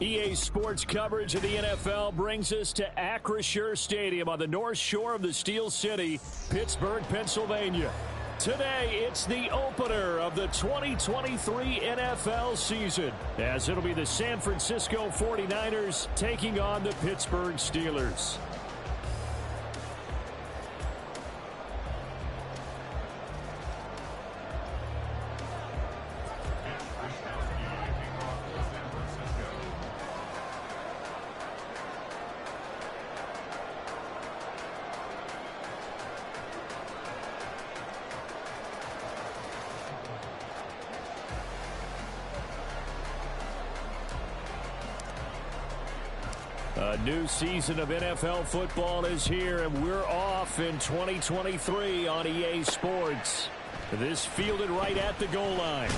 EA Sports coverage of the NFL brings us to Acrisure Stadium on the north shore of the Steel City, Pittsburgh, Pennsylvania. Today, it's the opener of the 2023 NFL season, as it'll be the San Francisco 49ers taking on the Pittsburgh Steelers. A new season of NFL football is here, and we're off in 2023 on EA Sports. This fielded right at the goal line.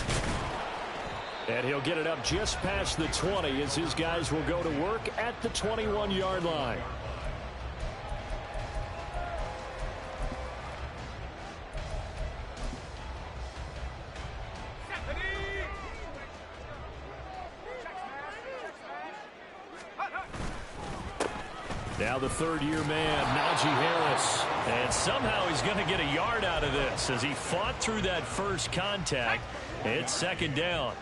And he'll get it up just past the 20 as his guys will go to work at the 21-yard line. Now the third-year man, Najee Harris. And somehow he's going to get a yard out of this as he fought through that first contact. It's second down.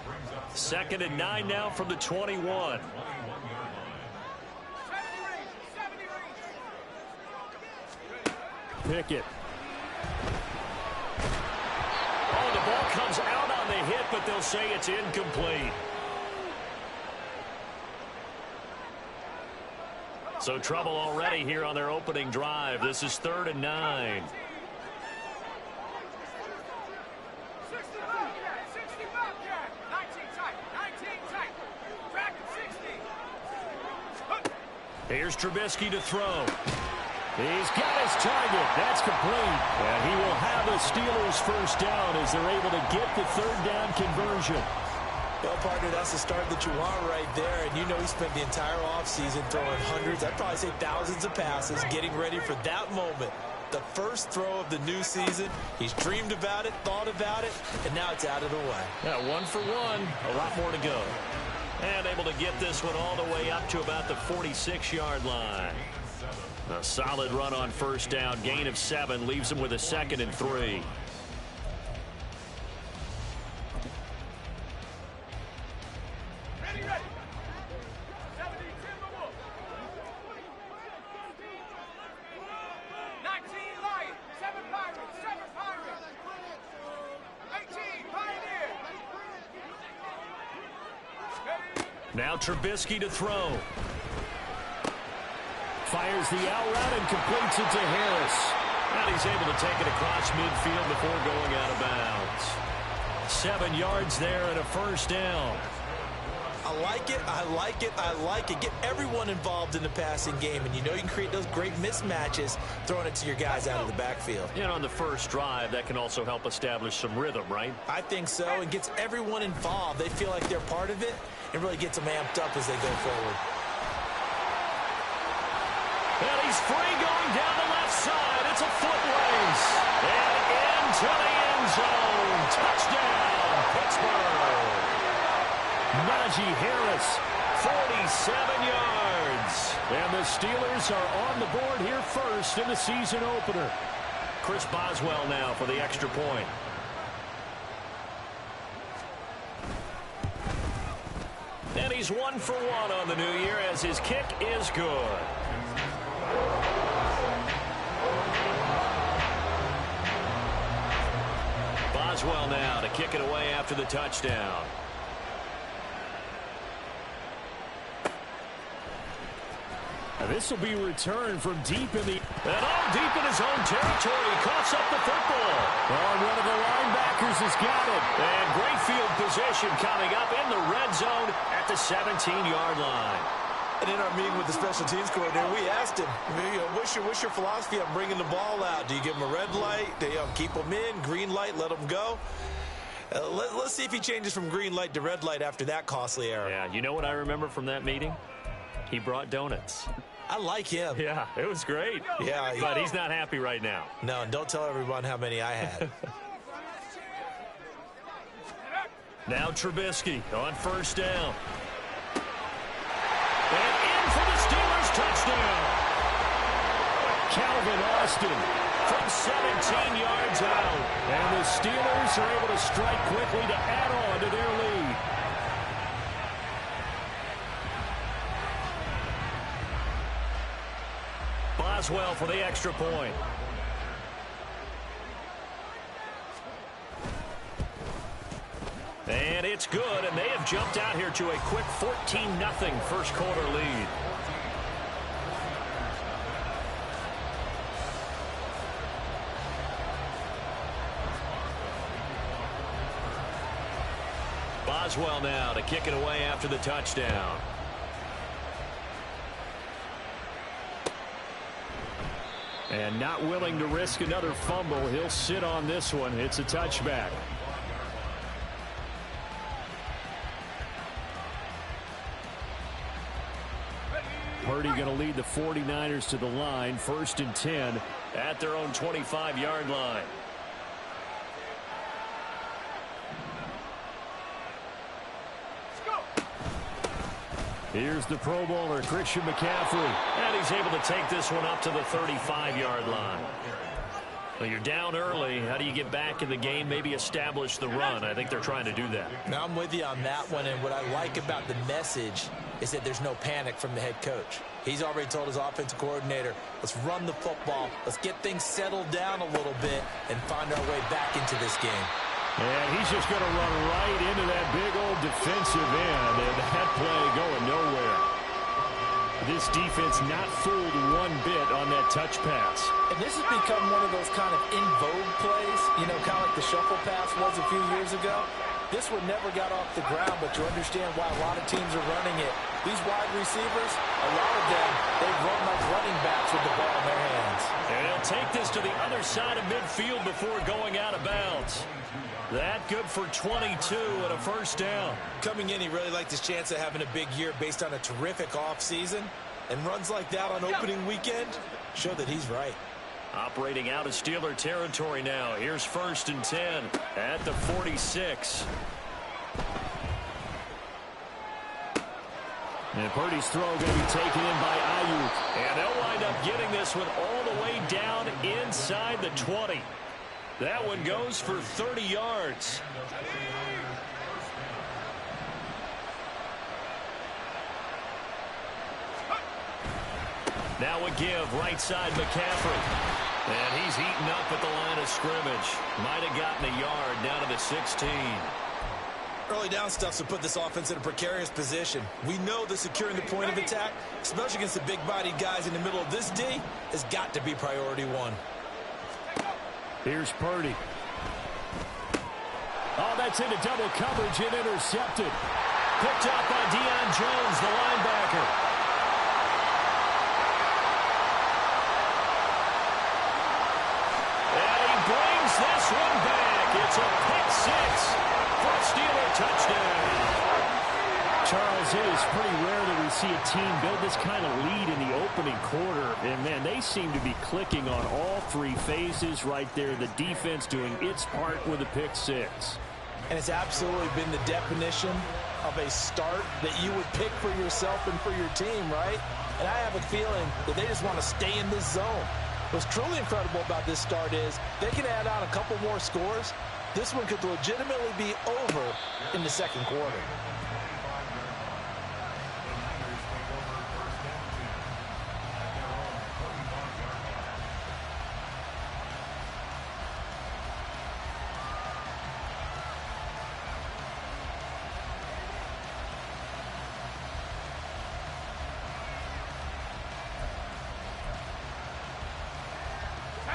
2nd and 9 now from the 21. Pickett. Oh, the ball comes out on the hit, but they'll say it's incomplete. So trouble already here on their opening drive. This is 3rd and 9. Here's Trubisky to throw. He's got his target. That's complete. And he will have the Steelers first down as they're able to get the third down conversion. Well, partner, that's the start that you want right there. And you know he spent the entire offseason throwing hundreds, I'd probably say thousands of passes, getting ready for that moment. The first throw of the new season. He's dreamed about it, thought about it, and now it's out of the way. Yeah, 1 for 1. A lot more to go. And able to get this one all the way up to about the 46-yard line. A solid run on first down. Gain of 7 leaves him with a 2nd and 3. Now Trubisky to throw. Fires the out route and completes it to Harris. And he's able to take it across midfield before going out of bounds. 7 yards there and a first down. I like it, I like it, I like it. Get everyone involved in the passing game, and you know you can create those great mismatches throwing it to your guys out of the backfield. And on the first drive, that can also help establish some rhythm, right? I think so, and gets everyone involved. They feel like they're part of it, and really gets them amped up as they go forward. And he's free going down the left side. It's a foot race. And into the end zone. Touchdown, Pittsburgh. Najee Harris, 47 yards. And the Steelers are on the board here first in the season opener. Chris Boswell now for the extra point. And he's 1 for 1 on the new year as his kick is good. Boswell now to kick it away after the touchdown. This will be returned from deep in the... And all deep in his own territory. Coughs up the football. Oh, one of the linebackers has got it. And great field position coming up in the red zone at the 17-yard line. And in our meeting with the special teams coordinator, we asked him, what's your philosophy on bringing the ball out? Do you give him a red light? Do you keep him in? Green light, let him go? Let's see if he changes from green light to red light after that costly error. Yeah, you know what I remember from that meeting? He brought donuts. I like him. Yeah, it was great. Yeah, but he's not happy right now. No, and don't tell everyone how many I had. Now Trubisky on first down. Calvin Austin from 17 yards out. And the Steelers are able to strike quickly to add on to their lead. Boswell for the extra point. And it's good, and they have jumped out here to a quick 14-0 first quarter lead. Boswell now to kick it away after the touchdown. And not willing to risk another fumble. He'll sit on this one. It's a touchback. Purdy going to lead the 49ers to the line. 1st and 10 at their own 25-yard line. Here's the Pro Bowler, Christian McCaffrey. And he's able to take this one up to the 35-yard line. Well, you're down early. How do you get back in the game, maybe establish the run? I think they're trying to do that. Now, I'm with you on that one, and what I like about the message is that there's no panic from the head coach. He's already told his offensive coordinator, let's run the football, let's get things settled down a little bit, and find our way back into this game. And he's just going to run right into that big old defensive end, and that play going nowhere. This defense not fooled one bit on that touch pass. And this has become one of those kind of in vogue plays, you know, kind of like the shuffle pass was a few years ago. This one never got off the ground, but you understand why a lot of teams are running it. These wide receivers, a lot of them, they run like running backs with the ball in their hands. And he'll take this to the other side of midfield before going out of bounds. That good for 22 and a first down. Coming in, he really liked his chance of having a big year based on a terrific offseason. And runs like that on opening weekend show that he's right. Operating out of Steeler territory now. Here's 1st and 10 at the 46. And Purdy's throw going to be taken in by Ayuk. And they'll wind up getting this one all the way down inside the 20. That one goes for 30 yards. Now a give, right side McCaffrey. And he's eaten up at the line of scrimmage. Might have gotten a yard down to the 16. Early down stuff to put this offense in a precarious position. We know that securing the point of attack, especially against the big-bodied guys in the middle of this D, has got to be priority one. Here's Purdy. Oh, that's into double coverage and intercepted. Picked up by Deion Jones, the linebacker. And he brings this one back. It's a pick six for a Steeler touchdown. Charles, it is pretty rare that we see a team build this kind of lead in the opening quarter. And, man, they seem to be clicking on all three phases right there. The defense doing its part with a pick six. And it's absolutely been the definition of a start that you would pick for yourself and for your team, right? And I have a feeling that they just want to stay in this zone. What's truly incredible about this start is they can add on a couple more scores. This one could legitimately be over in the second quarter.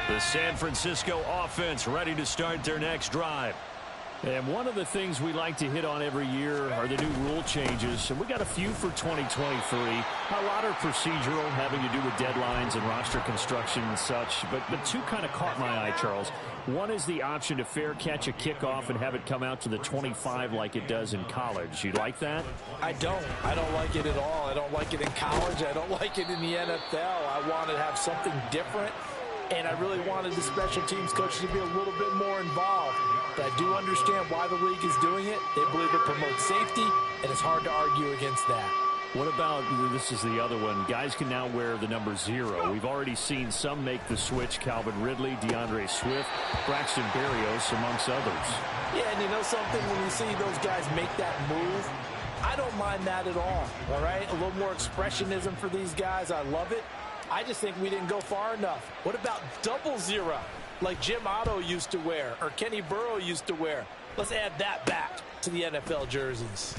The San Francisco offense ready to start their next drive. And one of the things we like to hit on every year are the new rule changes. And we got a few for 2023. A lot are procedural, having to do with deadlines and roster construction and such. But two kind of caught my eye, Charles. One is the option to fair catch a kickoff and have it come out to the 25 like it does in college. You like that? I don't like it at all. I don't like it in college. I don't like it in the NFL. I want to have something different. And I really wanted the special teams coach to be a little bit more involved. But I do understand why the league is doing it. They believe it promotes safety, and it's hard to argue against that. What about, this is the other one, guys can now wear the number 0. We've already seen some make the switch, Calvin Ridley, DeAndre Swift, Braxton Berrios, amongst others. Yeah, and you know something, when you see those guys make that move, I don't mind that at all right? A little more expressionism for these guys. I love it. I just think we didn't go far enough. What about double 0, like Jim Otto used to wear or Kenny Burrow used to wear? Let's add that back to the NFL jerseys.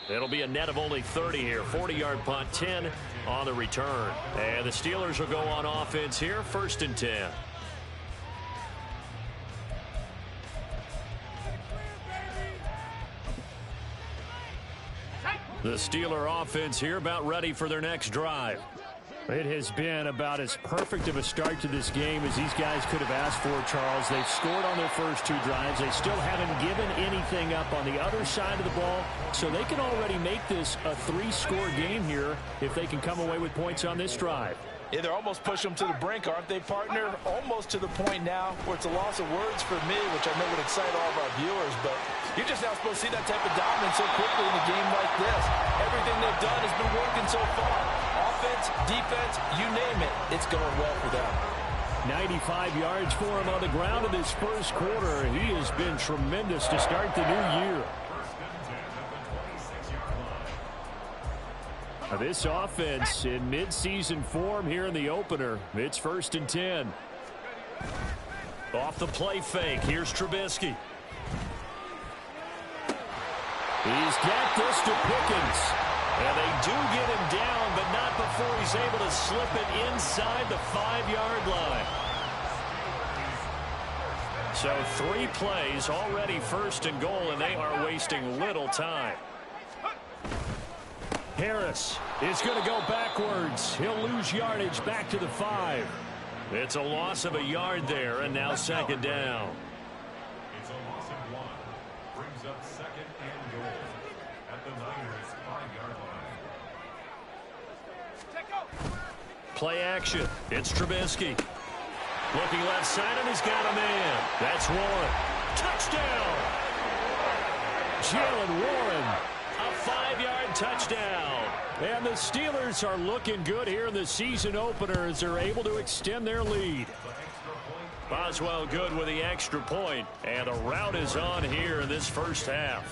It'll be a net of only 30 here. 40-yard punt, 10 on the return. And the Steelers will go on offense here, 1st and 10. The Steeler offense here about ready for their next drive. It has been about as perfect of a start to this game as these guys could have asked for, Charles. They've scored on their first 2 drives. They still haven't given anything up on the other side of the ball, so they can already make this a 3-score game here if they can come away with points on this drive. Yeah, they're almost pushing them to the brink, aren't they, partner? Almost to the point now where it's a loss of words for me, which I know would excite all of our viewers, but you're just not supposed to see that type of dominance so quickly in a game like this. Everything they've done has been working so far. Offense, defense, you name it, it's going well for them. 95 yards for him on the ground in this first quarter. He has been tremendous to start the new year. This offense in midseason form here in the opener. It's 1st and 10. Off the play fake. Here's Trubisky. He's got this to Pickens. And they do get him down, but not before he's able to slip it inside the 5-yard line. So 3 plays already 1st and goal, and they are wasting little time. Harris is going to go backwards. He'll lose yardage back to the 5. It's a loss of a yard there, and now 2nd down. It's a loss of 1. Brings up 2nd and goal at the Niners' 5-yard line. Play action. It's Trubisky. Looking left side, and he's got a man. That's Warren. Touchdown! Jalen Warren. A 5-yard touchdown. And the Steelers are looking good here in the season opener as they're able to extend their lead. Boswell good with the extra point. And the route is on here in this first half.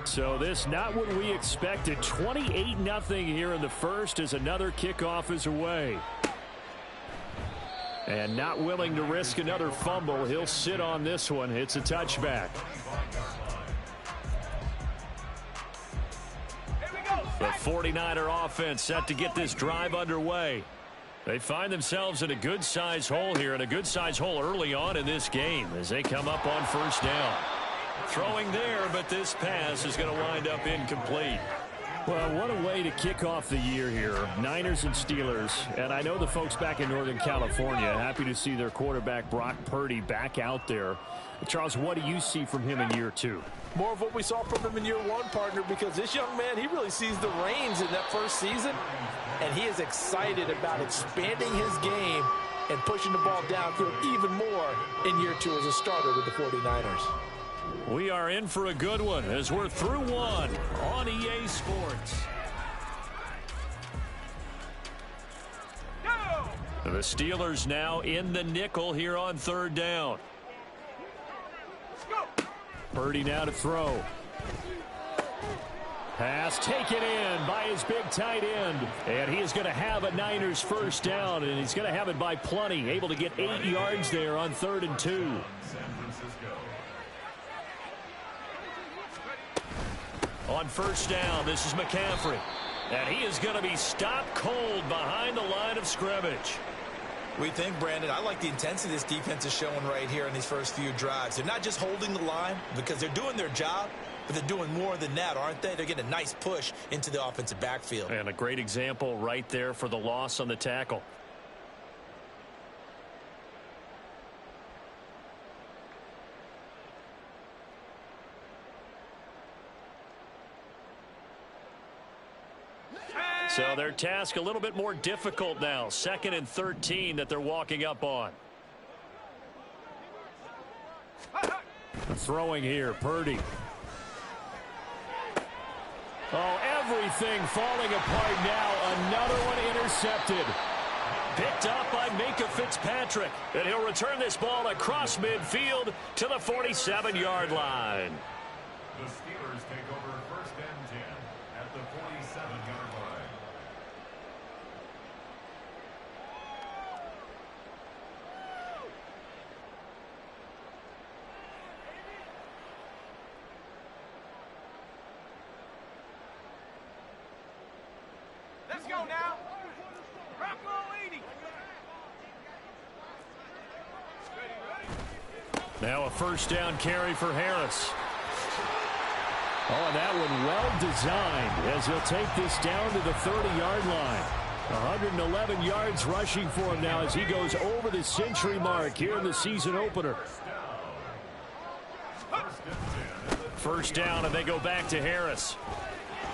So this not what we expected. 28-0 here in the first as another kickoff is away. And not willing to risk another fumble. He'll sit on this one. It's a touchback. The 49er offense set to get this drive underway. They find themselves in a good-sized hole here, and a good-sized hole early on in this game as they come up on 1st down. Throwing there, but this pass is going to wind up incomplete. Well, what a way to kick off the year here. Niners and Steelers. And I know the folks back in Northern California happy to see their quarterback Brock Purdy back out there. Charles, what do you see from him in year 2? More of what we saw from him in year 1, partner, because this young man, he really sees the reins in that first season, and he is excited about expanding his game and pushing the ball downfield even more in year 2 as a starter with the 49ers. We are in for a good one as we're through 1 on EA Sports. The Steelers now in the nickel here on 3rd down. Purdy now to throw. Pass taken in by his big tight end. And he is going to have a Niners 1st down, and he's going to have it by plenty. Able to get 8 yards there on 3rd and 2. On 1st down, this is McCaffrey. And he is going to be stopped cold behind the line of scrimmage. We think, Brandon, I like the intensity this defense is showing right here in these first few drives. They're not just holding the line because they're doing their job, but they're doing more than that, aren't they? They're getting a nice push into the offensive backfield. And a great example right there for the loss on the tackle. So their task a little bit more difficult now. 2nd and 13 that they're walking up on. Throwing here, Purdy. Oh, everything falling apart now. Another one intercepted. Picked up by Minkah Fitzpatrick. And he'll return this ball across midfield to the 47-yard line. The Steelers take over 1st and 10 at the 47-yard line. Let's go now. Rock roll 80. Now a first down carry for Harris. Oh, and that one well designed as he'll take this down to the 30-yard line. 111 yards rushing for him now as he goes over the century mark here in the season opener. First down, and they go back to Harris.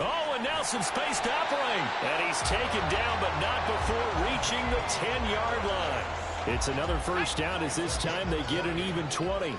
Oh, and now some space to operate. And he's taken down, but not before reaching the 10-yard line. It's another first down as this time they get an even 20.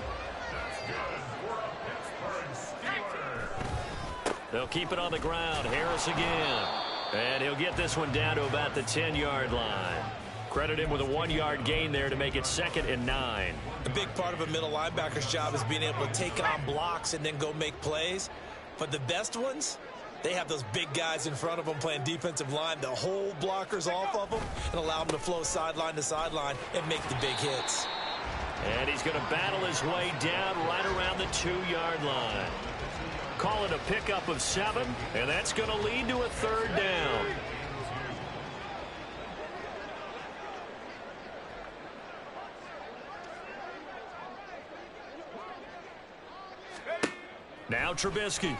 They'll keep it on the ground. Harris again. And he'll get this one down to about the 10-yard line. Credit him with a 1-yard gain there to make it 2nd and 9. A big part of a middle linebacker's job is being able to take on blocks and then go make plays. But the best ones, they have those big guys in front of them playing defensive line that hold blockers off of them and allow them to flow sideline to sideline and make the big hits. And he's going to battle his way down right around the 2-yard line. Call it a pickup of 7, and that's going to lead to a 3rd down. Now Trubisky.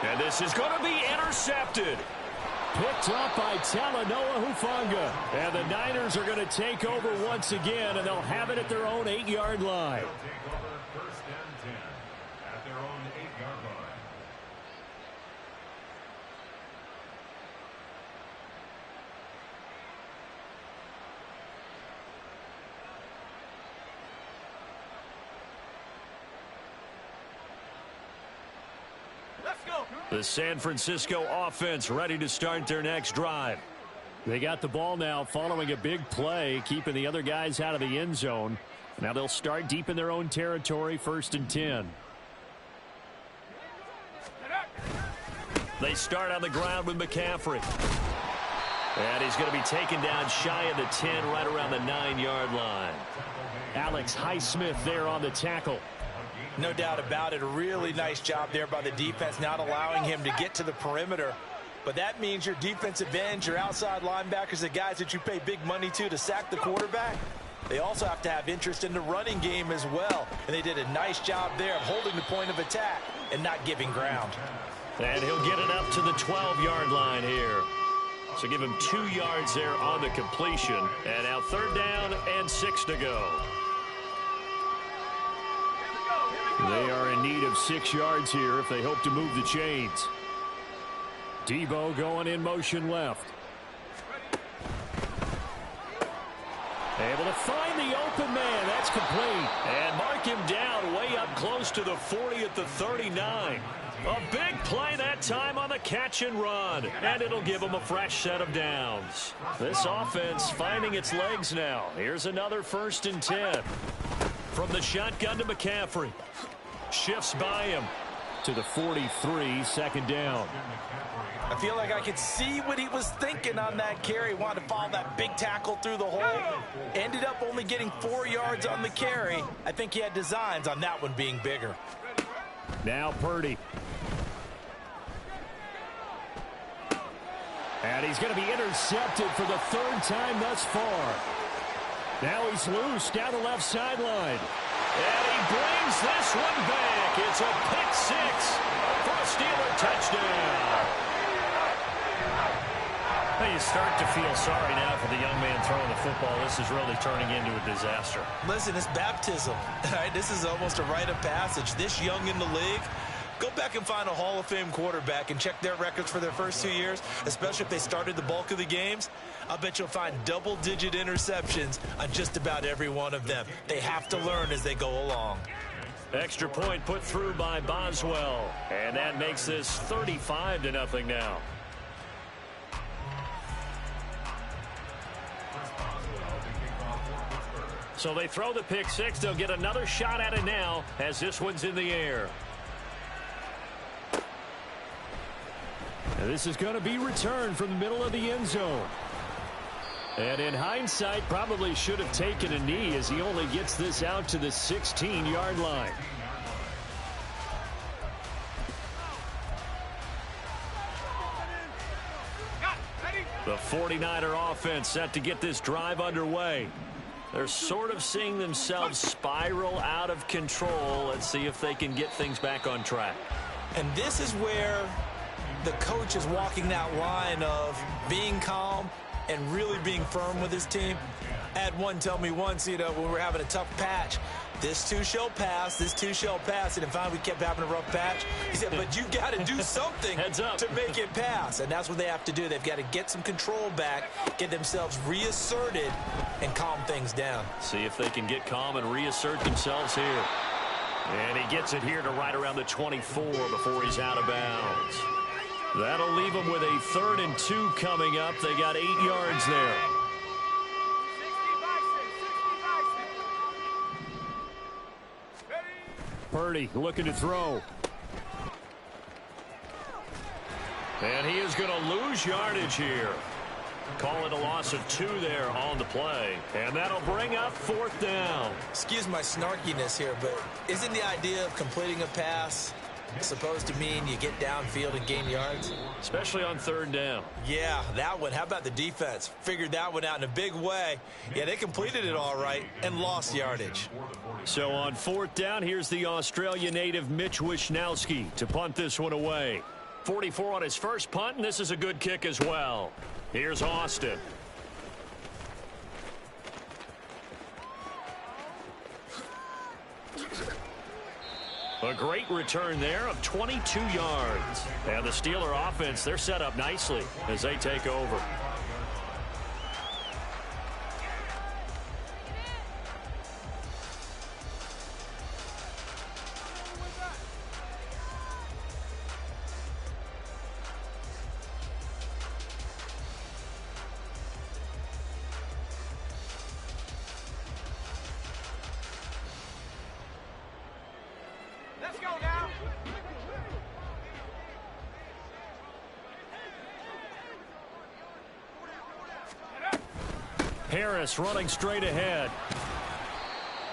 And this is going to be intercepted. Picked up by Talanoa Hufanga. And the Niners are going to take over once again, and they'll have it at their own 8-yard line. Take over 1st and 10 at their own 8-yard line. Let's go. The San Francisco offense ready to start their next drive. They got the ball now following a big play, keeping the other guys out of the end zone. Now they'll start deep in their own territory, 1st and 10. They start on the ground with McCaffrey. And he's going to be taken down shy of the 10, right around the 9-yard line. Alex Highsmith there on the tackle. No doubt about it. A really nice job there by the defense, not allowing him to get to the perimeter. But that means your defensive ends, your outside linebackers, the guys that you pay big money to sack the quarterback, they also have to have interest in the running game as well. And they did a nice job there of holding the point of attack and not giving ground. And he'll get it up to the 12-yard line here. So give him 2 yards there on the completion. And now 3rd down and 6 to go. They are in need of 6 yards here if they hope to move the chains. Debo going in motion left. Able to find the open man. That's complete. And mark him down way up close to the 40 at the 39. A big play that time on the catch and run. And it'll give him a fresh set of downs. This offense finding its legs now. Here's another 1st and 10. From the shotgun to McCaffrey. Shifts by him to the 43, 2nd down. I feel like I could see what he was thinking on that carry. Wanted to follow that big tackle through the hole. Ended up only getting 4 yards on the carry. I think he had designs on that one being bigger. Now Purdy. And he's going to be intercepted for the 3rd time thus far. Now he's loose down the left sideline. And he brings this one back. It's a pick 6 for a Steeler touchdown. Well, you start to feel sorry now for the young man throwing the football. This is really turning into a disaster. Listen, it's baptism. Right? This is almost a rite of passage. This young in the league, Go back and find a Hall of Fame quarterback and check their records for their first 2 years, especially if they started the bulk of the games. I'll bet you'll find double-digit interceptions on just about every one of them. They have to learn as they go along. Extra point put through by Boswell. And that makes this 35-0 now. So they throw the pick six. They'll get another shot at it now as this one's in the air. And this is going to be returned from the middle of the end zone. And in hindsight, probably should have taken a knee as he only gets this out to the 16-yard line. The 49er offense set to get this drive underway. They're sort of seeing themselves spiral out of control. Let's see if they can get things back on track. And this is where the coach is walking that line of being calm and really being firm with his team. I had one tell me once, when we were having a tough patch, this too shall pass, this too shall pass. And then finally we kept having a rough patch. He said, but you got to do something to make it pass. And that's what they have to do. They've got to get some control back, get themselves reasserted, and calm things down. See if they can get calm and reassert themselves here. And he gets it here to right around the 24 before he's out of bounds. That'll leave them with a 3rd and 2 coming up. They got 8 yards there. Purdy looking to throw. And he is going to lose yardage here. Call it a loss of 2 there on the play. And that'll bring up 4th down. Excuse my snarkiness here, but isn't the idea of completing a pass supposed to mean you get downfield and gain yards? Especially on 3rd down. Yeah, that one. How about the defense? Figured that one out in a big way. Yeah, they completed it all right and lost yardage. So on 4th down, here's the Australia native Mitch Wishnowsky to punt this one away. 44 on his first punt, and this is a good kick as well. Here's Austin. A great return there of 22 yards. And the Steeler offense, they're set up nicely as they take over. Let's go now. Harris running straight ahead.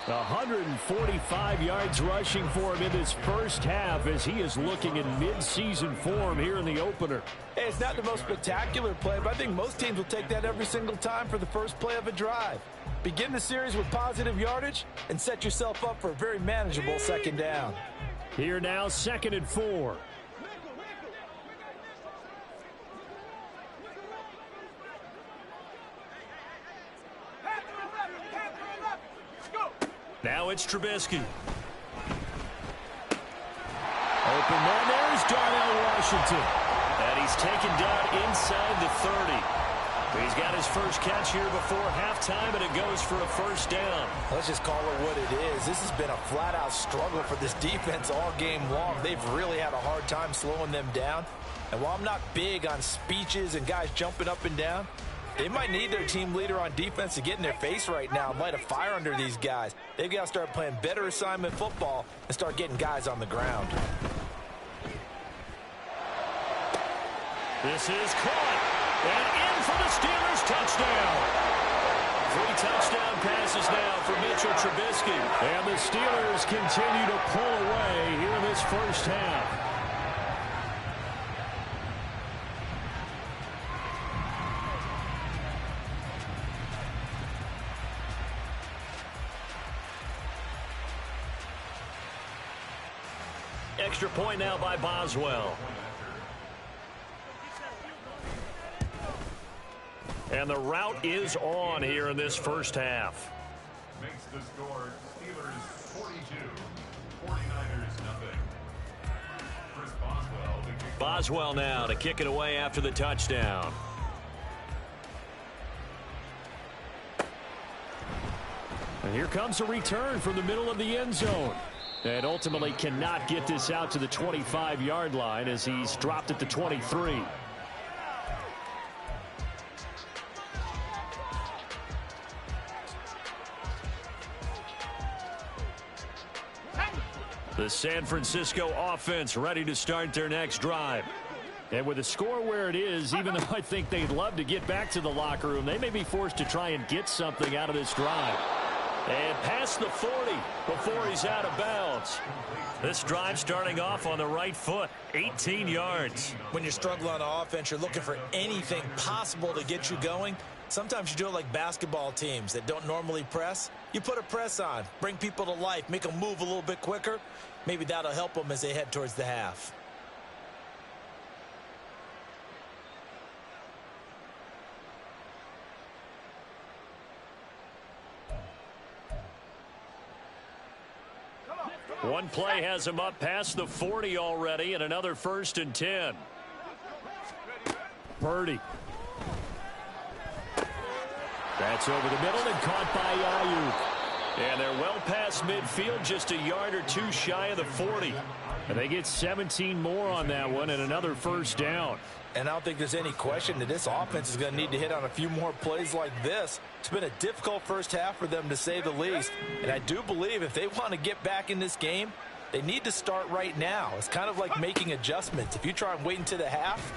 145 yards rushing for him in this first half as he is looking in mid-season form here in the opener. Hey, it's not the most spectacular play, but I think most teams will take that every single time for the first play of a drive. Begin the series with positive yardage and set yourself up for a very manageable 2nd down. Here now, 2nd and 4. Now it's Trubisky. Open man, there's Darnell Washington. And he's taken down inside the 30. He's got his first catch here before halftime, and it goes for a 1st down. Let's just call it what it is. This has been a flat-out struggle for this defense all game long. They've really had a hard time slowing them down. And while I'm not big on speeches and guys jumping up and down, they might need their team leader on defense to get in their face right now and light a fire under these guys. They've got to start playing better assignment football and start getting guys on the ground. This is caught. And in for the Steelers touchdown. 3 touchdown passes now for Mitchell Trubisky. And the Steelers continue to pull away here in this first half. Extra point now by Boswell. And the route is on here in this first half. Makes the score Steelers 42, 49ers nothing. Boswell now to kick it away after the touchdown. And here comes a return from the middle of the end zone. And ultimately cannot get this out to the 25-yard line as he's dropped at the 23. The San Francisco offense ready to start their next drive. And with the score where it is, even though I think they'd love to get back to the locker room, they may be forced to try and get something out of this drive. And past the 40 before he's out of bounds. This drive starting off on the right foot, 18 yards. When you're struggling on offense, you're looking for anything possible to get you going. Sometimes you do it like basketball teams that don't normally press. You put a press on, bring people to life, make them move a little bit quicker. Maybe that'll help them as they head towards the half. One play has him up past the 40 already, and another 1st and 10. Purdy. That's over the middle and caught by Ayuk. And they're well past midfield, just a yard or two shy of the 40. And they get 17 more on that one and another 1st down. And I don't think there's any question that this offense is going to need to hit on a few more plays like this. It's been a difficult first half for them, to say the least. And I do believe if they want to get back in this game, they need to start right now. It's kind of like making adjustments. If you try and wait until the half,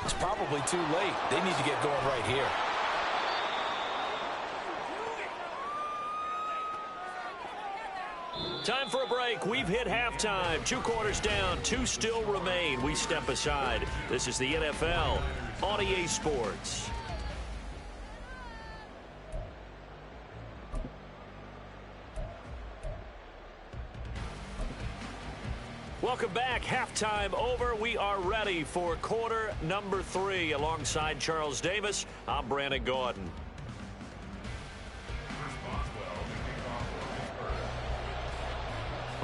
it's probably too late. They need to get going right here. Time for a break. We've hit halftime. 2 quarters down. 2 still remain. We step aside. This is the NFL on EA Sports. Welcome back. Halftime over. We are ready for quarter number 3. Alongside Charles Davis, I'm Brandon Gaudin.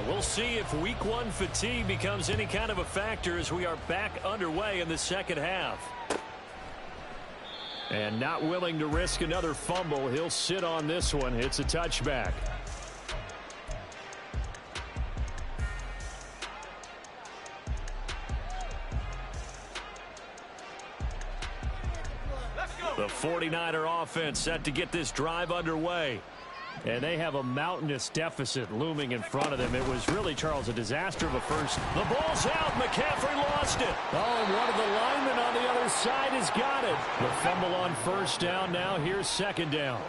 We'll see if week 1 fatigue becomes any kind of a factor as we are back underway in the second half. And not willing to risk another fumble. He'll sit on this one. It's a touchback. The 49er offense set to get this drive underway. And they have a mountainous deficit looming in front of them. It was really, Charles, a disaster of a first. The ball's out. McCaffrey lost it. Oh, and one of the linemen on the other side has got it. The fumble on 1st down. Now here's 2nd down.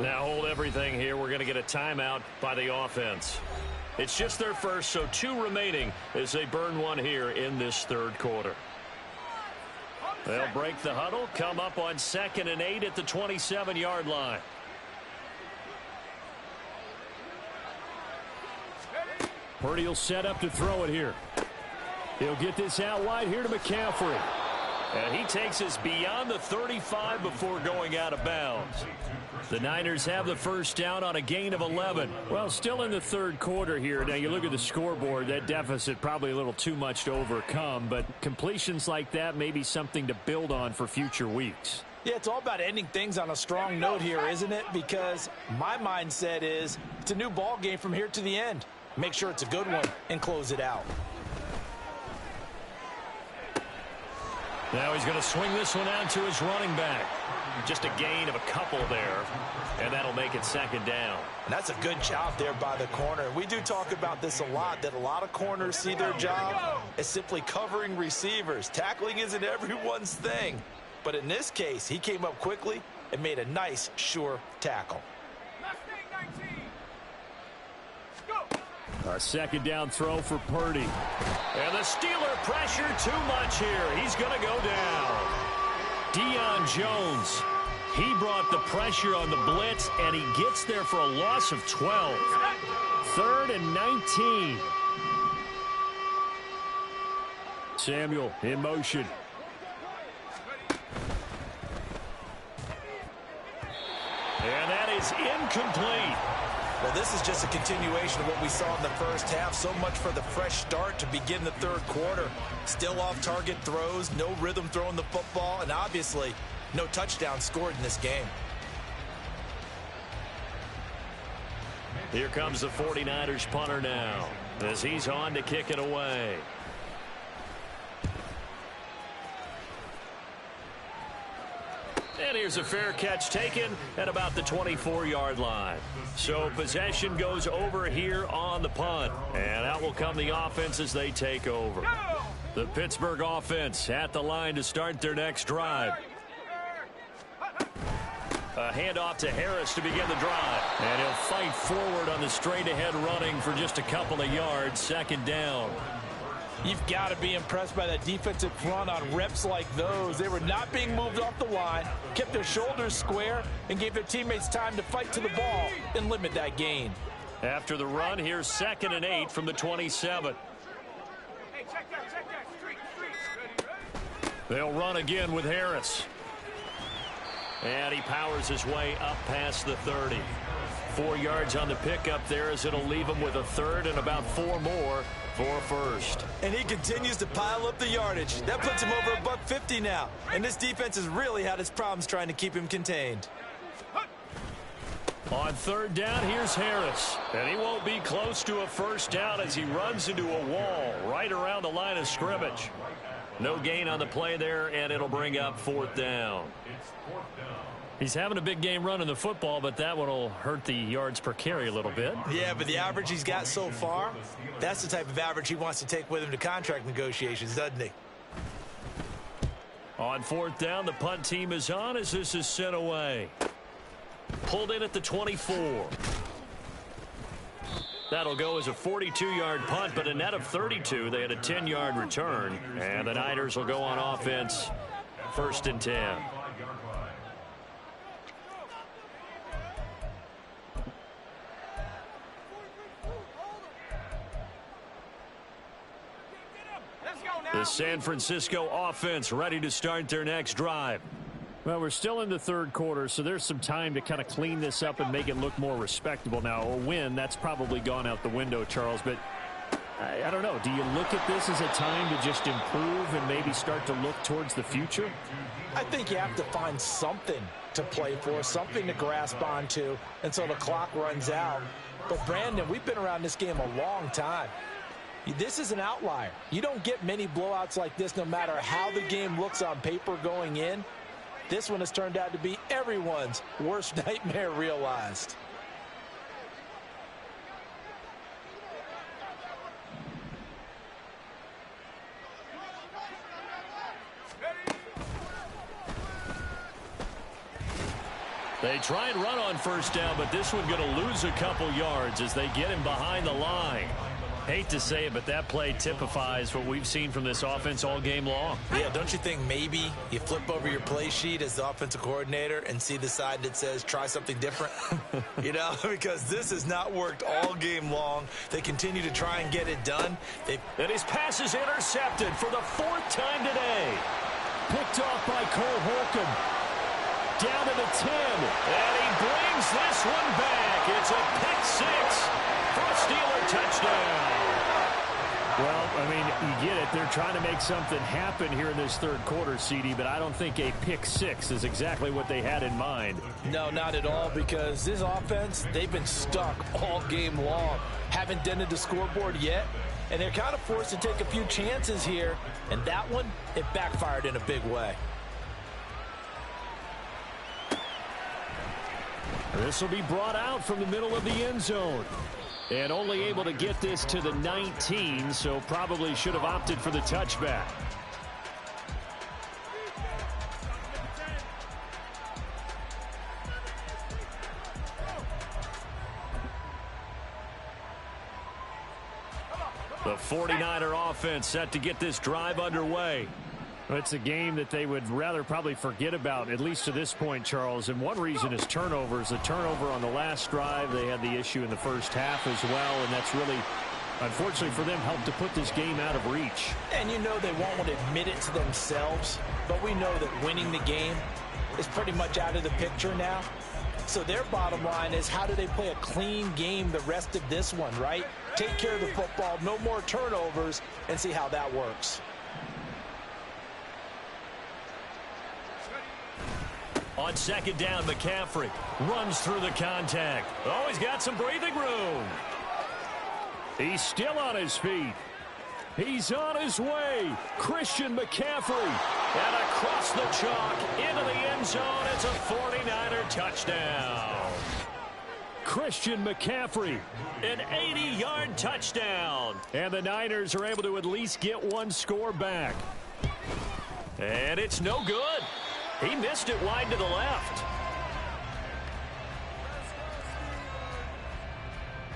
Now hold everything here. We're going to get a timeout by the offense. It's just their first, so 2 remaining as they burn one here in this 3rd quarter. They'll break the huddle, come up on 2nd and 8 at the 27-yard line. Purdy will set up to throw it here. He'll get this out wide here to McCaffrey. And he takes us beyond the 35 before going out of bounds. The Niners have the 1st down on a gain of 11. Well, still in the 3rd quarter here. Now, you look at the scoreboard, that deficit probably a little too much to overcome, but completions like that may be something to build on for future weeks. Yeah, it's all about ending things on a strong note here, isn't it? Because my mindset is it's a new ball game from here to the end. Make sure it's a good one and close it out. Now he's going to swing this one out to his running back. Just a gain of a couple there, and that'll make it 2nd down. And that's a good job there by the corner. We do talk about this a lot, that a lot of corners see their job as simply covering receivers. Tackling isn't everyone's thing. But in this case, he came up quickly and made a nice, sure tackle. A 2nd down throw for Purdy. And the Steeler pressure too much here. He's going to go down. Deion Jones, he brought the pressure on the blitz, and he gets there for a loss of 12. 3rd and 19. Samuel in motion. And that is incomplete. Well, this is just a continuation of what we saw in the first half. So much for the fresh start to begin the third quarter. Still off-target throws, no rhythm throwing the football, and obviously no touchdown scored in this game. Here comes the 49ers punter now as he's on to kick it away. And here's a fair catch taken at about the 24-yard line. So possession goes over here on the punt. And out will come the offense as they take over. The Pittsburgh offense at the line to start their next drive. A handoff to Harris to begin the drive. And he'll fight forward on the straight-ahead running for just a couple of yards. Second down. You've got to be impressed by that defensive front on reps like those. They were not being moved off the line, kept their shoulders square, and gave their teammates time to fight to the ball and limit that gain. After the run, here's 2nd and 8 from the 27. Hey, check that. Street. They'll run again with Harris. And he powers his way up past the 30. 4 yards on the pickup there as it'll leave him with a third and about 4 more for first. And he continues to pile up the yardage. That puts him over $150 now. And this defense has really had its problems trying to keep him contained. On 3rd down, here's Harris. And he won't be close to a first down as he runs into a wall right around the line of scrimmage. No gain on the play there, and it'll bring up 4th down. He's having a big game running the football, but that one will hurt the yards per carry a little bit. Yeah, but the average he's got so far, that's the type of average he wants to take with him to contract negotiations, doesn't he? On 4th down, the punt team is on as this is sent away. Pulled in at the 24. That'll go as a 42-yard punt, but a net of 32. They had a 10-yard return, and the Niners will go on offense 1st and 10. The San Francisco offense ready to start their next drive. Well, we're still in the third quarter, so there's some time to kind of clean this up and make it look more respectable. Now, a win, that's probably gone out the window, Charles, but I don't know. Do you look at this as a time to just improve and maybe start to look towards the future? I think you have to find something to play for, something to grasp onto until the clock runs out. But, Brandon, we've been around this game a long time. This is an outlier. You don't get many blowouts like this no matter how the game looks on paper going in. This one has turned out to be everyone's worst nightmare realized. They try and run on 1st down, but this one going to lose a couple yards as they get him behind the line. Hate to say it, but that play typifies what we've seen from this offense all game long. Yeah, don't you think maybe you flip over your play sheet as the offensive coordinator and see the side that says try something different? You know, because this has not worked all game long. They continue to try and get it done. And his pass is intercepted for the 4th time today. Picked off by Cole Holcomb. Down to the 10. And he brings this one back. It's a pick 6 for a Steeler touchdown. Well, I mean, you get it. They're trying to make something happen here in this third quarter, CD, but I don't think a pick 6 is exactly what they had in mind. No, not at all, because this offense, they've been stuck all game long. Haven't dented the scoreboard yet, and they're kind of forced to take a few chances here, and that one, it backfired in a big way. This will be brought out from the middle of the end zone. And only able to get this to the 19, so probably should have opted for the touchback. The 49er offense set to get this drive underway. It's a game that they would rather probably forget about, at least to this point, Charles. And one reason is turnovers. The turnover on the last drive, they had the issue in the first half as well, and that's really, unfortunately for them, helped to put this game out of reach. And you know they won't want to admit it to themselves, but we know that winning the game is pretty much out of the picture now. So their bottom line is, how do they play a clean game the rest of this one, right? Take care of the football, no more turnovers, and see how that works. On second down, McCaffrey runs through the contact. Oh, he's got some breathing room. He's still on his feet. He's on his way. Christian McCaffrey. And across the chalk into the end zone. It's a 49er touchdown. Christian McCaffrey, an 80-yard touchdown. And the Niners are able to at least get one score back. And it's no good. He missed it wide to the left.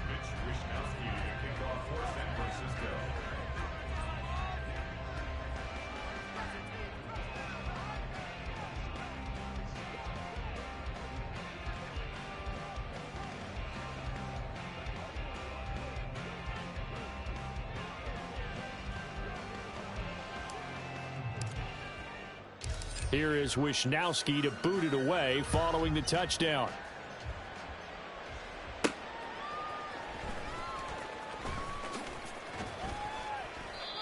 Mitch Wishnowsky to kick off for San Francisco. Here is Wishnowsky to boot it away following the touchdown.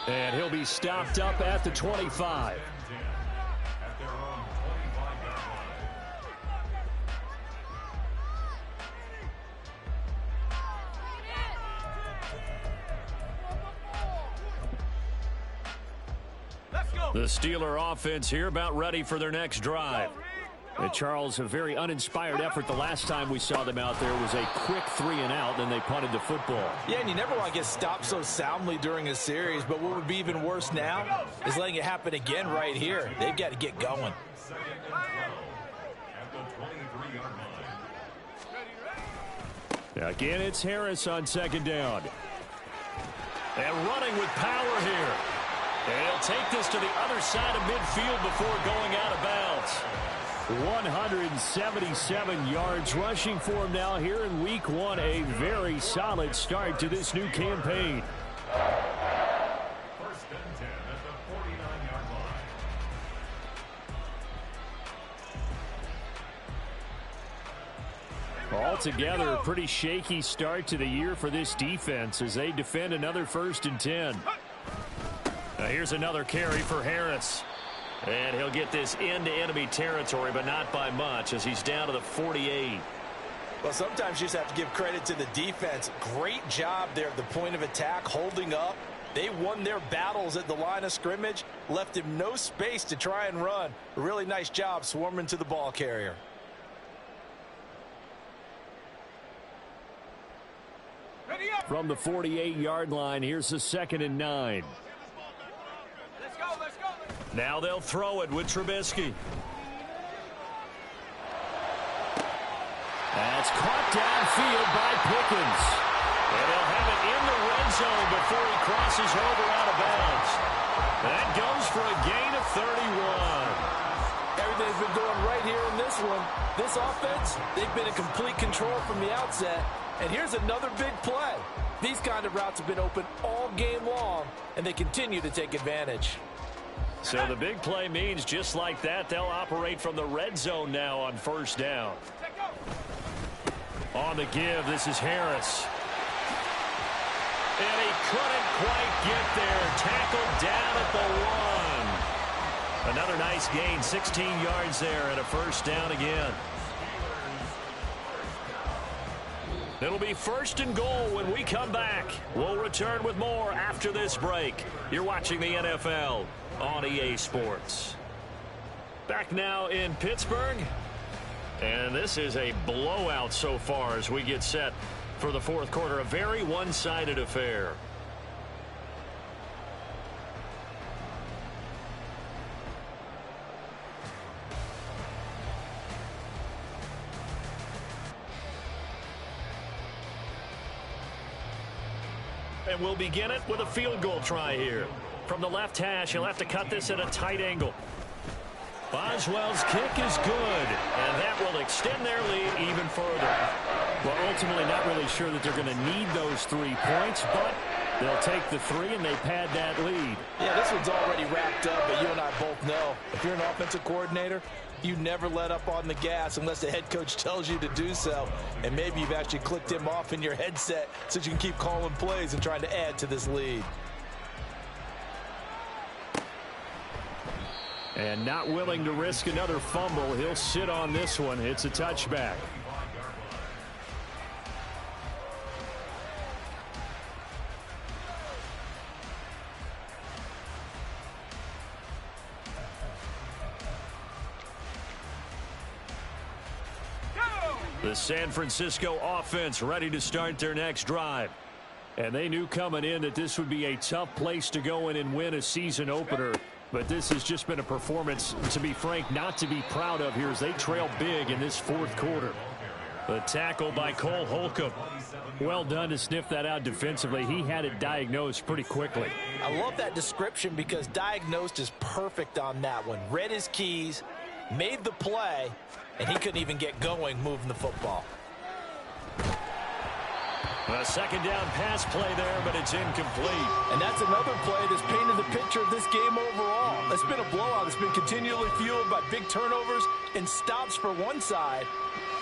And he'll be stopped up at the 25. At their own 25-yard line. Let's go. The Steeler offense here about ready for their next drive. And Charles, a very uninspired effort the last time we saw them out there was a quick 3-and-out, then they punted the football. Yeah, and you never want to get stopped so soundly during a series, but what would be even worse now is letting it happen again right here. They've got to get going. Second and 12 at the 23-yard line. Again, it's Harris on second down. And running with power here. And he'll take this to the other side of midfield before going out of bounds. 177 yards rushing for him now here in week one. A very solid start to this new campaign. First and 10 at the 49-yard line. Altogether, a pretty shaky start to the year for this defense as they defend another 1st and 10. Now here's another carry for Harris. And he'll get this into enemy territory, but not by much as he's down to the 48. Well, sometimes you just have to give credit to the defense. Great job there at the point of attack, holding up. They won their battles at the line of scrimmage, left him no space to try and run. A really nice job swarming to the ball carrier. From the 48-yard line, here's a 2nd and 9. Let's go. Let's go. Now they'll throw it with Trubisky. That's caught downfield by Pickens. And they'll have it in the red zone before he crosses over out of bounds. That goes for a gain of 31. Everything's been going right here in this one. This offense, they've been in complete control from the outset. And here's another big play. These kind of routes have been open all game long, and they continue to take advantage. So the big play means just like that, they'll operate from the red zone now on 1st down. On the give, this is Harris. And he couldn't quite get there. Tackled down at the 1. Another nice gain, 16 yards there and a 1st down again. It'll be 1st and goal when we come back. We'll return with more after this break. You're watching the NFL on EA Sports. Back now in Pittsburgh. And this is a blowout so far as we get set for the 4th quarter. A very one-sided affair. And we'll begin it with a field goal try here. From the left hash, he'll have to cut this at a tight angle. Boswell's kick is good, and that will extend their lead even further. Well, ultimately not really sure that they're going to need those 3 points, but they'll take the 3 and they pad that lead. Yeah, this one's already wrapped up, but you and I both know if you're an offensive coordinator, You never let up on the gas unless the head coach tells you to do so. And maybe you've actually clicked him off in your headset so you can keep calling plays and trying to add to this lead. And not willing to risk another fumble. He'll sit on this one. It's a touchback. The San Francisco offense ready to start their next drive. And they knew coming in that this would be a tough place to go in and win a season opener. But this has just been a performance, to be frank, not to be proud of here as they trail big in this fourth quarter. The tackle by Cole Holcomb. Well done to sniff that out defensively. He had it diagnosed pretty quickly. I love that description because diagnosed is perfect on that one. Read his keys, made the play, and he couldn't even get going moving the football. A second down pass play there, but it's incomplete. And that's another play that's painted the picture of this game overall. It's been a blowout. It's been continually fueled by big turnovers and stops for one side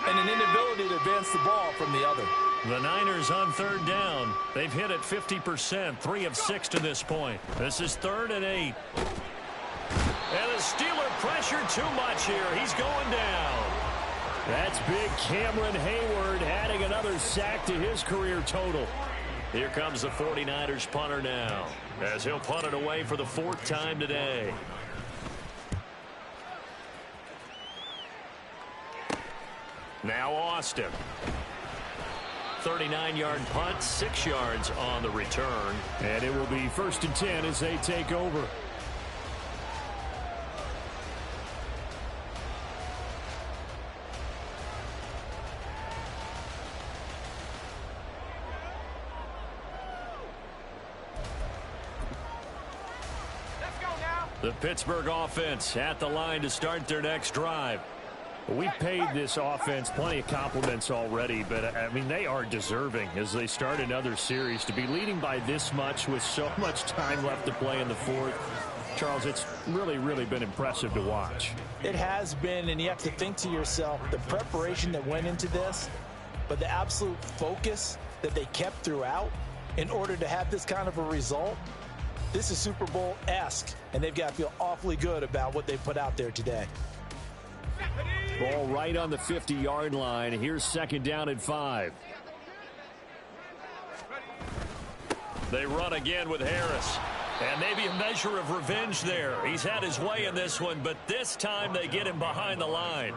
and an inability to advance the ball from the other. The Niners on third down. They've hit it 50%, 3 of 6 to this point. This is 3rd and 8. And the Steeler pressure too much here. He's going down. That's big Cameron Hayward adding another sack to his career total. Here comes the 49ers punter now as he'll punt it away for the 4th time today. Now Austin. 39-yard punt, 6 yards on the return. And it will be 1st and 10 as they take over. The Pittsburgh offense at the line to start their next drive. We've paid this offense plenty of compliments already, but, I mean, they are deserving as they start another series. To be leading by this much with so much time left to play in the 4th, Charles, it's really been impressive to watch. It has been, and you have to think to yourself, the preparation that went into this, but the absolute focus that they kept throughout in order to have this kind of a result. This is Super Bowl-esque, and they've got to feel awfully good about what they put out there today. Ball right on the 50-yard line. Here's 2nd down and 5. They run again with Harris. And maybe a measure of revenge there. He's had his way in this one, but this time they get him behind the line.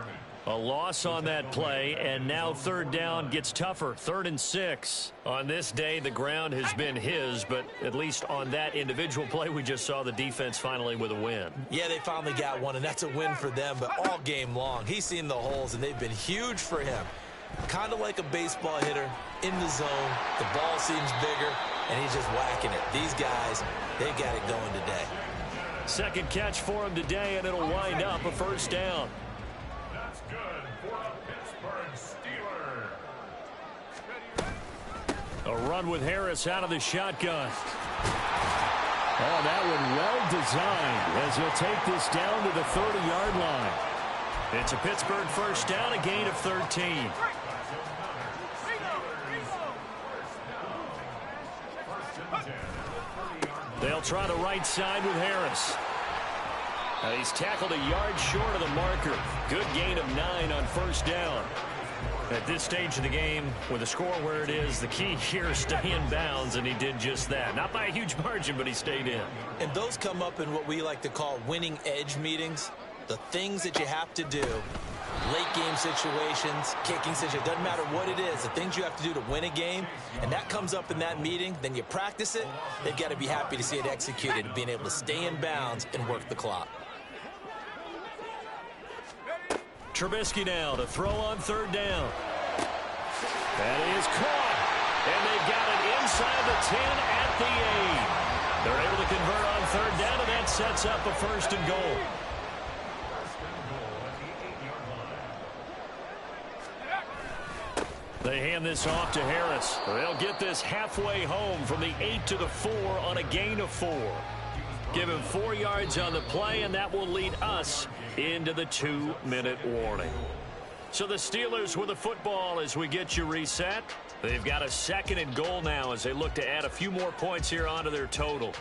A loss on that play, and now 3rd down gets tougher. 3rd and 6. On this day, the ground has been his, but at least on that individual play, we just saw the defense finally with a win. Yeah, they finally got one, and that's a win for them, but all game long, he's seen the holes, and they've been huge for him. Kind of like a baseball hitter in the zone. The ball seems bigger, and he's just whacking it. These guys, they got it going today. 2nd catch for him today, and it'll wind up a 1st down. A run with Harris out of the shotgun. Oh, that one well designed as he'll take this down to the 30-yard line. It's a Pittsburgh 1st down, a gain of 13. They'll try the right side with Harris. He's tackled a yard short of the marker. Good gain of 9 on 1st down. At this stage of the game, with the score where it is, the key here is stay in bounds, and he did just that. Not by a huge margin, but he stayed in. And those come up in what we like to call winning edge meetings. The things that you have to do, late game situations, kicking situations, doesn't matter what it is, the things you have to do to win a game, and that comes up in that meeting, then you practice it, they've got to be happy to see it executed, being able to stay in bounds and work the clock. Trubisky now to throw on 3rd down. That is caught. And they've got it inside the 10 at the 8. They're able to convert on 3rd down, and that sets up a 1st and goal. They hand this off to Harris. They'll get this halfway home from the 8 to the 4 on a gain of 4. Give him 4 yards on the play, and that will lead us into the 2-minute warning. So the Steelers with the football as we get you reset. They've got a 2nd and goal now as they look to add a few more points here onto their total.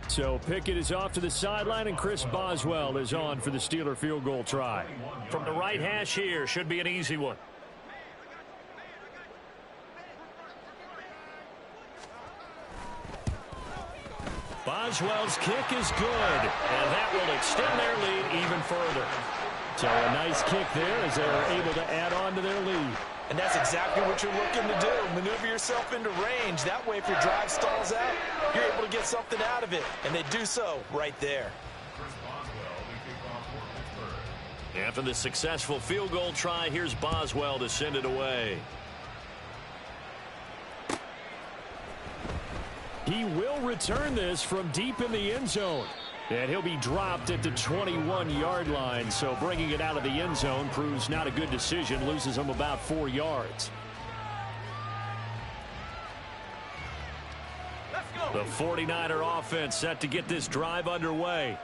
So Pickett is off to the sideline, and Chris Boswell is on for the Steeler field goal try. From the right hash here, should be an easy one. Boswell's kick is good, and that will extend their lead even further. So a nice kick there as they are able to add on to their lead. And that's exactly what you're looking to do. Maneuver yourself into range. That way, if your drive stalls out, you're able to get something out of it. And they do so right there. After the successful field goal try, here's Boswell to send it away. He will return this from deep in the end zone. And he'll be dropped at the 21-yard line, so bringing it out of the end zone proves not a good decision, loses him about 4 yards. The 49er offense set to get this drive underway.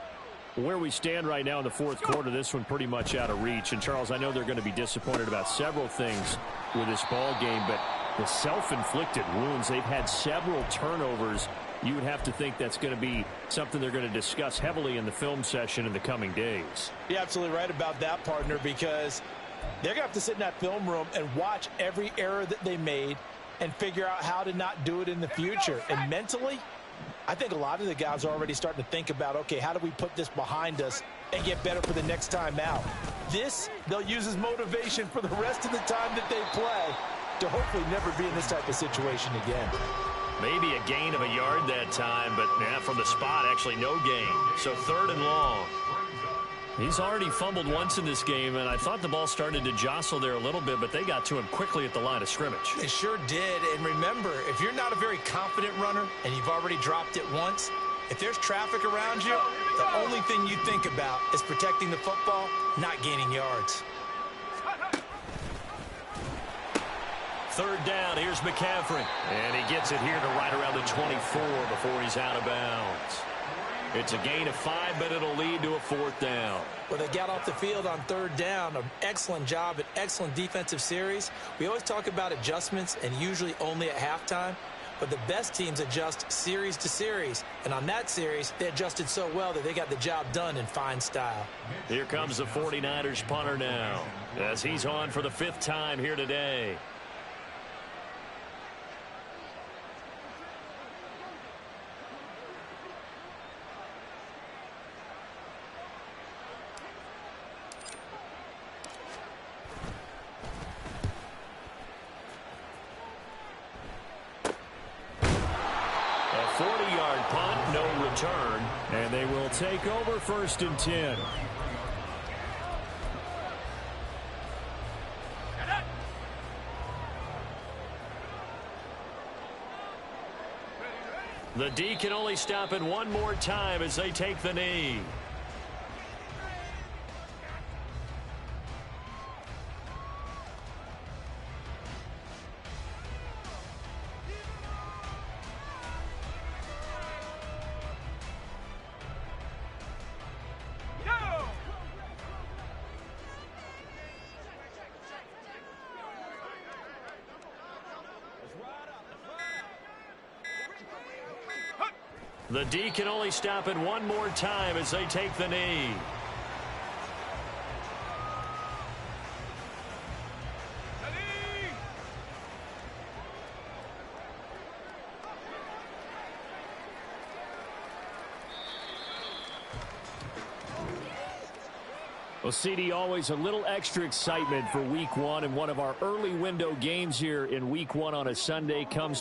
Where we stand right now in the fourth quarter, this one pretty much out of reach. And, Charles, I know they're going to be disappointed about several things with this ball game, but the self-inflicted wounds, they've had several turnovers. You would have to think that's going to be something they're going to discuss heavily in the film session in the coming days. You're absolutely right about that, partner, because they're going to have to sit in that film room and watch every error that they made and figure out how to not do it in the future. And mentally, I think a lot of the guys are already starting to think about, okay, how do we put this behind us and get better for the next time out? This, they'll use as motivation for the rest of the time that they play to hopefully never be in this type of situation again. Maybe a gain of a yard that time, but from the spot, actually no gain. So 3rd and long. He's already fumbled once in this game, and I thought the ball started to jostle there a little bit, but they got to him quickly at the line of scrimmage. They sure did. And remember, if you're not a very confident runner and you've already dropped it once, if there's traffic around you, the only thing you think about is protecting the football, not gaining yards. 3rd down, here's McCaffrey. And he gets it here to right around the 24 before he's out of bounds. It's a gain of 5, but it'll lead to a 4th down. Well, they got off the field on 3rd down. An excellent job, an excellent defensive series. We always talk about adjustments and usually only at halftime. But the best teams adjust series to series. And on that series, they adjusted so well that they got the job done in fine style. Here comes the 49ers punter now, as he's on for the 5th time here today. A 40-yard punt, no return, and they will take over 1st and 10. The D can only stop it one more time as they take the knee. The D can only stop it one more time as they take the knee. Well, CD, always a little extra excitement for Week 1, and one of our early window games here in Week 1 on a Sunday comes